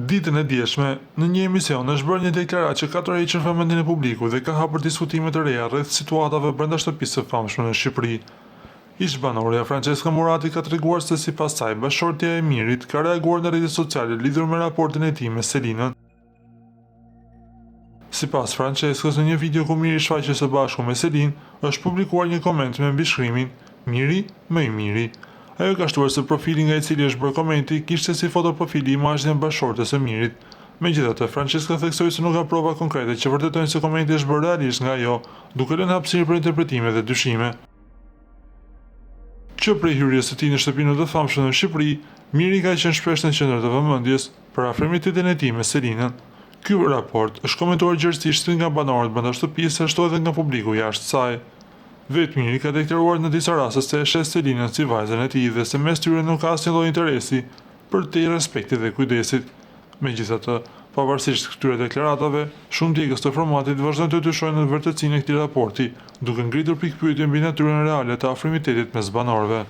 Ditën e dieshme, në një emision është bërë një deklaratë që ka tërhequr vëmendjen e publikut dhe ka hapur diskutime të reja rreth situatave brenda shtëpisë së famshme në Shqipëri. Ish-banorja Francesca Murati ka treguar se sipas saj bashortja e Mirit ka reaguar në rrjetet sociale lidhur me raportin e tij me Selinën. Sipas Franceskës, në një video ku Miri shfaqet së bashku me Selin, është publikuar një koment me mbishkrimin "Miri më i miri". Ajo ka shtuar se profili nga i cili është bërë komenti kishte si fotoprofili imazhin e bashortes së Mirit. Megjithatë, Francesca theksoi se nuk ka prova konkrete që vërtetojnë se komenti është bërë realisht nga ajo, duke lënë hapësirë për interpretime dhe dyshime. Që prej hyrjes së tij në shtëpinë të famshme në Shqipëri, Miri ka qenë shpesh në qendër të vëmendjes për afërmitetin e tij me Selinën. Ky raport është komentuar gjerësisht nga banorët brenda shtëpisë ashtu edhe nga publiku jashtë saj. Vetë Miri ka deklaruar në disa raste se e sheh Selinën si vajzën e tij dhe se mes tyre nuk ka asnjë lloj interesi për te respektit dhe kujdesit. Megjithatë, pavarësisht këtyre deklaratave, shumë djegës të formatit vazhdojnë të dyshojnë në vërtetësinë e këtij raporti, duke ngritur pikpyetje mbi natyrën reale të afërmitetit mes banorëve.